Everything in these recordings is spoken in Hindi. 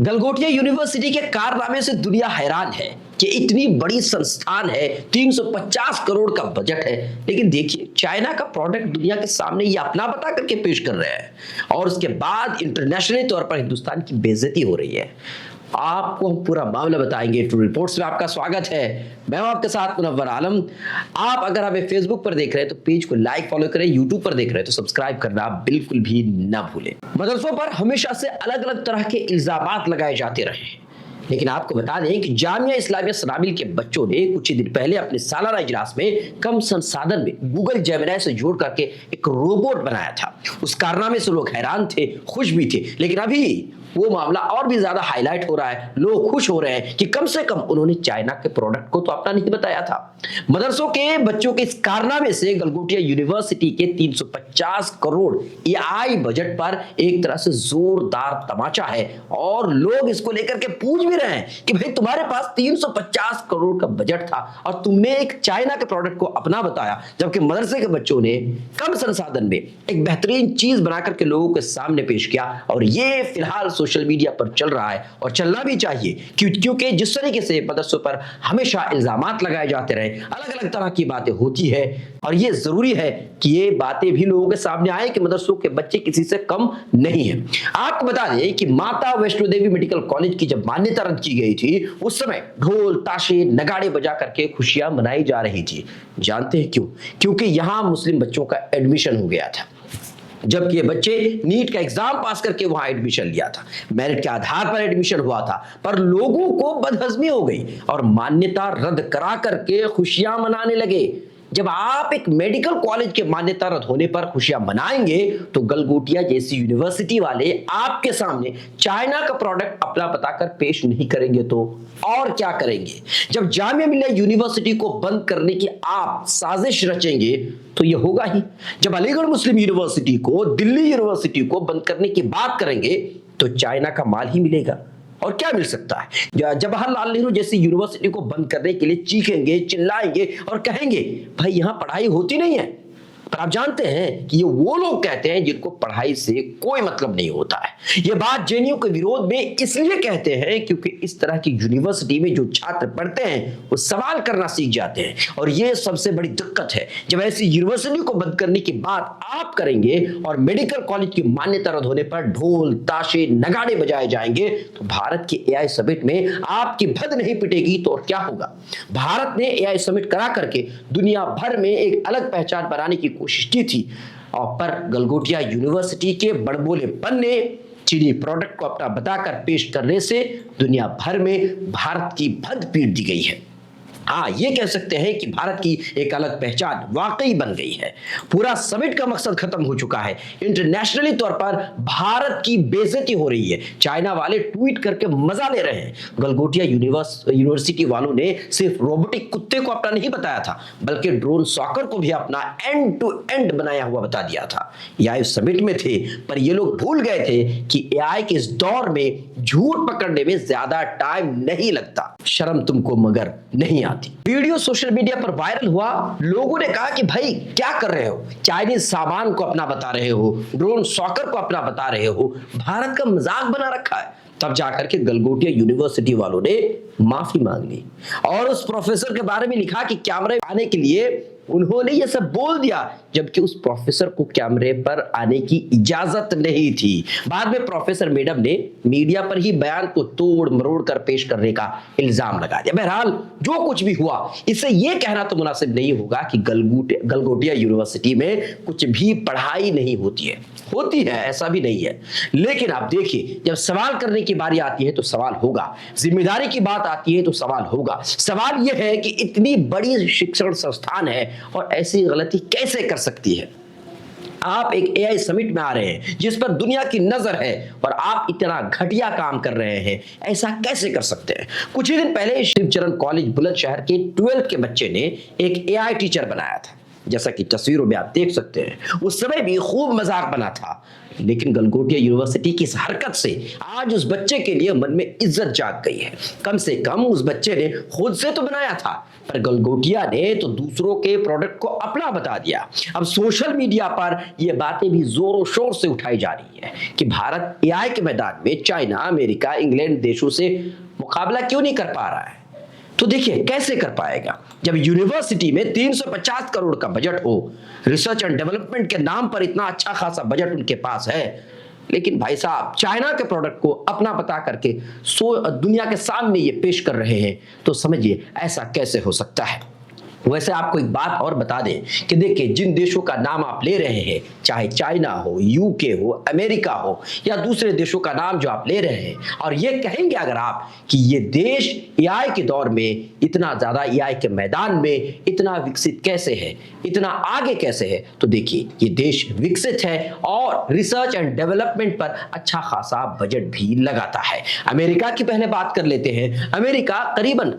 गलगोटिया यूनिवर्सिटी के कारनामे से दुनिया हैरान है कि इतनी बड़ी संस्थान है, 350 करोड़ का बजट है, लेकिन देखिए चाइना का प्रोडक्ट दुनिया के सामने ये अपना बता करके पेश कर रहे हैं और उसके बाद इंटरनेशनली तौर पर हिंदुस्तान की बेइज्जती हो रही है। आपको हम पूरा मामला बताएंगे। ट्रू रिपोर्ट्स में आपका स्वागत है। मैं हूं आपके साथ मुनव्वर आलम। आप अगर हमें फेसबुक पर देख रहे हैं तो पेज को लाइक फॉलो करें, यूट्यूब पर देख रहे हैं तो सब्सक्राइब करना बिल्कुल भी ना भूलें। मदरसों पर हमेशा से अलग अलग तरह के इल्जामात लगाए जाते रहे हैं, लेकिन आपको बता दें कि जामिया इस्लामिया सनाबिल के बच्चों ने कुछ ही दिन पहले अपने सालाना इजलास में कम संसाधन में गूगल जेमिनी से जोड़ करके एक रोबोट बनाया था। उस कारनामे से लोग हैरान थे, खुश भी थे, लेकिन अभी वो मामला और भी ज्यादा हाईलाइट हो रहा है। लोग खुश हो रहे हैं कि कम से कम उन्होंने चाइना के प्रोडक्ट को तो अपना नहीं बताया था। मदरसों के बच्चों के इस कारनामे से गलगोटिया यूनिवर्सिटी के 350 करोड़ एआई बजट पर एक तरह से जोरदार तमाचा है और लोग इसको लेकर के पूछ भी रहे हैं कि भाई तुम्हारे पास 350 करोड़ का बजट था और तुमने एक चाइना के प्रोडक्ट को अपना बताया, जबकि मदरसे के बच्चों ने कम संसाधन में एक बेहतरीन चीज बना करके लोगों के सामने पेश किया। और ये फिलहाल सोशल मीडिया पर चल रहा है और चलना भी चाहिए, क्योंकि जिस तरीके से मदरसों पर हमेशा इल्जामात लगाए जाते रहे, अलग अलग तरह की बातें होती है और ये जरूरी है कि ये बातें भी लोगों के सामने आए कि मदरसों के बच्चे किसी से कम नहीं है। आपको बता दें कि माता वैष्णो देवी मेडिकल कॉलेज की जब मान्यता रद्द की गई थी, उस समय ढोल ताशे नगाड़े बजा करके खुशियां मनाई जा रही थी। जानते हैं क्यों? क्योंकि यहां मुस्लिम बच्चों का एडमिशन हो गया था, जबकि ये बच्चे नीट का एग्जाम पास करके वहां एडमिशन लिया था। मेरिट के आधार पर एडमिशन हुआ था, पर लोगों को बदहजमी हो गई और मान्यता रद्द करा करके खुशियां मनाने लगे। जब आप एक मेडिकल कॉलेज के मान्यता रद्द होने पर खुशियां मनाएंगे तो गलगोटिया जैसी यूनिवर्सिटी वाले आपके सामने चाइना का प्रोडक्ट अपना बताकर पेश नहीं करेंगे तो और क्या करेंगे? जब जामिया मिल्लिया यूनिवर्सिटी को बंद करने की आप साजिश रचेंगे तो यह होगा ही। जब अलीगढ़ मुस्लिम यूनिवर्सिटी को, दिल्ली यूनिवर्सिटी को बंद करने की बात करेंगे तो चाइना का माल ही मिलेगा और क्या मिल सकता है। जवाहरलाल नेहरू जैसी यूनिवर्सिटी को बंद करने के लिए चीखेंगे, चिल्लाएंगे और कहेंगे भाई यहां पढ़ाई होती नहीं है। पर आप जानते हैं कि ये वो लोग कहते हैं जिनको पढ़ाई से कोई मतलब नहीं होता है। ये बात जेएनयू के विरोध में इसलिए कहते हैं क्योंकि इस तरह की यूनिवर्सिटी में जो छात्र पढ़ते हैं वो सवाल करना सीख जाते हैं और ये सबसे बड़ी दिक्कत है। जब ऐसी यूनिवर्सिटी को बंद करने की बात आप करेंगे और मेडिकल कॉलेज की मान्यता रद्द होने पर ढोल ताशे नगाड़े बजाए जाएंगे तो भारत के एआई समिट में आपकी भद नहीं पिटेगी तो और क्या होगा। भारत ने एआई समिट करा करके दुनिया भर में एक अलग पहचान बनाने की कोशिश की थी और पर गलगोटिया यूनिवर्सिटी के बड़बोलेपन ने चीनी प्रोडक्ट को अपना बताकर पेश करने से दुनिया भर में भारत की भद पीट दी गई है। हाँ, ये कह सकते हैं कि भारत की एक अलग पहचान वाकई बन गई है। पूरा समिट का मकसद खत्म हो चुका है। इंटरनेशनली तौर पर भारत की बेइज्जती हो रही है। चाइना वाले ट्वीट करके मजा ले रहे हैं। गलगोटिया यूनिवर्सिटी वालों ने सिर्फ रोबोटिक कुत्ते को अपना नहीं बताया था, बल्कि ड्रोन सॉकर को भी अपना एंड टू एंड बनाया हुआ बता दिया था। एआई समिट में थे, पर ये लोग भूल गए थे कि एआई के इस दौर में झूठ पकड़ने में ज्यादा टाइम नहीं लगता। शर्म तुमको मगर नहीं आती। वीडियो सोशल मीडिया पर वायरल हुआ। लोगों ने कहा कि भाई क्या कर रहे हो, चाइनीज सामान को अपना बता रहे हो, ड्रोन सॉकर को अपना बता रहे हो, भारत का मजाक बना रखा है। तब जाकर के गलगोटिया यूनिवर्सिटी वालों ने माफी मांग ली और उस प्रोफेसर के बारे में लिखा कि कैमरे आने के लिए उन्होंने ये सब बोल दिया, जबकि उस प्रोफेसर को कैमरे पर आने की इजाजत नहीं थी। बाद में प्रोफेसर मैडम ने मीडिया पर ही बयान को तोड़ मरोड़ कर पेश करने का इल्जाम लगा दिया। बहरहाल जो कुछ भी हुआ, इससे यह कहना तो मुनासिब नहीं होगा कि गलगोटिया यूनिवर्सिटी में कुछ भी पढ़ाई नहीं होती है। होती है, ऐसा भी नहीं है, लेकिन आप देखिए जब सवाल करने की बारी आती है तो सवाल होगा, जिम्मेदारी की बात आती है तो सवाल होगा। सवाल यह है कि इतनी बड़ी शिक्षण संस्थान है और ऐसी गलती कैसे कर सकती है। आप एक एआई समिट में आ रहे हैं जिस पर दुनिया की नजर है और आप इतना घटिया काम कर रहे हैं, ऐसा कैसे कर सकते हैं। कुछ ही दिन पहले शिवचरण कॉलेज बुलंदशहर के 12th के बच्चे ने एक एआई टीचर बनाया था जैसा कि तस्वीरों में आप देख सकते हैं। उस समय भी खूब मजाक बना था, लेकिन गलगोटिया यूनिवर्सिटी की इस हरकत से आज उस बच्चे के लिए मन में इज्जत जाग गई है। कम से कम उस बच्चे ने खुद से तो बनाया था, पर गलगोटिया ने तो दूसरों के प्रोडक्ट को अपना बता दिया। अब सोशल मीडिया पर यह बातें भी जोरों शोर से उठाई जा रही है कि भारत एआई के मैदान में चाइना, अमेरिका, इंग्लैंड देशों से मुकाबला क्यों नहीं कर पा रहा है। तो देखिए कैसे कर पाएगा जब यूनिवर्सिटी में 350 करोड़ का बजट हो, रिसर्च एंड डेवलपमेंट के नाम पर इतना अच्छा खासा बजट उनके पास है, लेकिन भाई साहब चाइना के प्रोडक्ट को अपना बता करके दुनिया के सामने ये पेश कर रहे हैं। तो समझिए ऐसा कैसे हो सकता है। वैसे आपको एक बात और बता दें कि देखिए जिन देशों का नाम आप ले रहे हैं, चाहे चाइना हो, यूके हो, अमेरिका हो या दूसरे देशों का नाम जो आप ले रहे हैं, और ये कहेंगे अगर आप कि ये देश एआई के दौर में इतना ज्यादा एआई के मैदान में इतना विकसित कैसे है, इतना आगे कैसे है, तो देखिए ये देश विकसित है और रिसर्च एंड डेवलपमेंट पर अच्छा खासा बजट भी लगाता है। अमेरिका की पहले बात कर लेते हैं। अमेरिका करीबन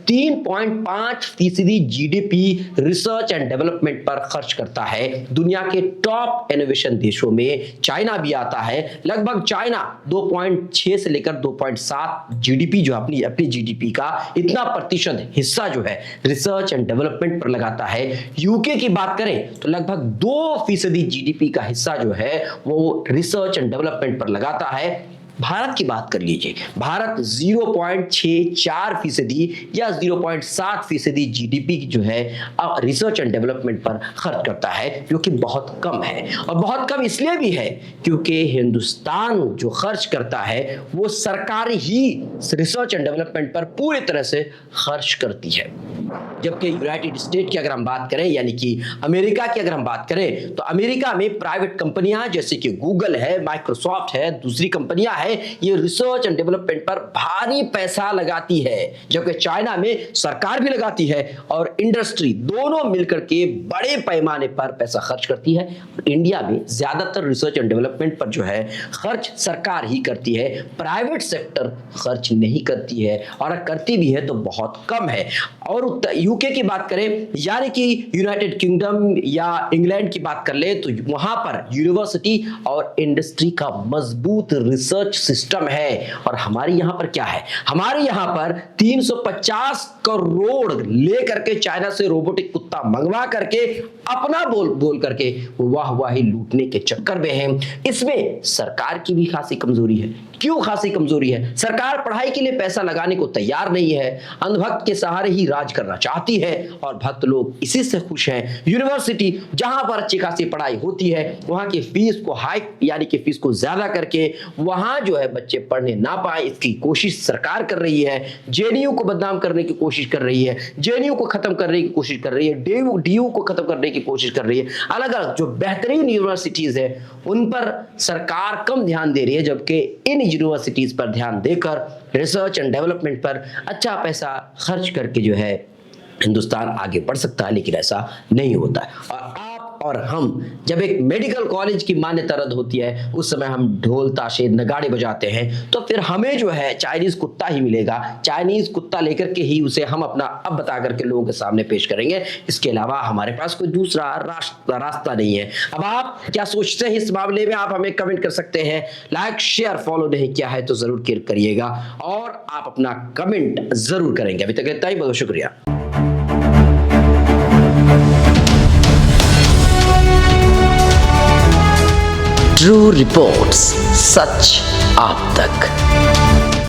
3.5% जीडीपी रिसर्च एंड डेवलपमेंट पर खर्च करता है। दुनिया के टॉप इनोवेशन देशों में चाइना भी आता है। लगभग चाइना 2.6 से लेकर 2.7 जीडीपी जो अपनी जीडीपी का इतना प्रतिशत हिस्सा जो है रिसर्च एंड डेवलपमेंट पर लगाता है। यूके की बात करें तो लगभग 2% जीडीपी का हिस्सा जो है वो रिसर्च एंड डेवलपमेंट पर लगाता है। भारत की बात कर लीजिए, भारत 0.64% या 0.7% जीडीपी जो है रिसर्च एंड डेवलपमेंट पर खर्च करता है, जो कि बहुत कम है। और बहुत कम इसलिए भी है क्योंकि हिंदुस्तान जो खर्च करता है वो सरकार ही रिसर्च एंड डेवलपमेंट पर पूरी तरह से खर्च करती है। जबकि यूनाइटेड स्टेट की अगर हम बात करें, यानी कि अमेरिका की अगर हम बात करें, तो अमेरिका में प्राइवेट कंपनियां जैसे कि गूगल है, माइक्रोसॉफ्ट है, दूसरी कंपनियां है, ये रिसर्च एंड डेवलपमेंट पर भारी पैसा लगाती है। जबकि चाइना में सरकार भी लगाती है और इंडस्ट्री दोनों मिलकर के बड़े पैमाने पर पैसा खर्च करती है। इंडिया में ज्यादातर रिसर्च एंड डेवलपमेंट पर जो है खर्च सरकार ही करती है, प्राइवेट सेक्टर खर्च नहीं करती है, और करती भी है तो बहुत कम है। और यूके की बात करें, यानी कि यूनाइटेड किंगडम या इंग्लैंड की बात कर ले, तो वहां पर यूनिवर्सिटी और इंडस्ट्री का मजबूत रिसर्च सिस्टम है। और हमारे यहां पर क्या है, हमारे यहां पर 350 करोड़ लेकर के चाइना से रोबोटिक कुत्ता मंगवा करके अपना बोल करके वाही लूटने के चक्कर में है। इसमें सरकार की भी खासी कमजोरी है। क्यों खासी कमजोरी है? सरकार पढ़ाई के लिए पैसा लगाने को तैयार नहीं है, अंधभक्त के सहारे ही राज करना चाहती है और भक्त लोग इसी से खुश हैं। यूनिवर्सिटी जहां पर अच्छी खासी पढ़ाई होती है वहां की फीस को यानी कि फीस को ज्यादा करके वहां जो है बच्चे पढ़ने ना पाए, इसकी कोशिश सरकार कर रही है। जेएनयू को बदनाम करने की कोशिश कर रही है, जेएनयू को खत्म करने की कोशिश कर रही है, डीयू को खत्म करने की कोशिश कर रही है। अलग अलग जो बेहतरीन यूनिवर्सिटीज है उन पर सरकार कम ध्यान दे रही है, जबकि इन यूनिवर्सिटीज पर ध्यान देकर रिसर्च एंड डेवलपमेंट पर अच्छा पैसा खर्च करके जो है हिंदुस्तान आगे बढ़ सकता है, लेकिन ऐसा नहीं होता है। और आप और हम जब एक मेडिकल कॉलेज की मान्यता रद्द होती है उस समय हम ढोल ताशे नगाड़े बजाते हैं, तो फिर हमें जो है चाइनीज कुत्ता ही मिलेगा। चाइनीज कुत्ता लेकर के ही उसे हम अपना अब बता करके लोगों के सामने पेश करेंगे। इसके अलावा हमारे पास कोई दूसरा रास्ता नहीं है। अब आप क्या सोचते हैं इस मामले में, आप हमें कमेंट कर सकते हैं। लाइक शेयर फॉलो नहीं किया है तो जरूर करिएगा और आप अपना कमेंट जरूर करेंगे। अभी तक इतना ही, बहुत शुक्रिया। ट्रू रिपोर्ट्स, सच आप तक।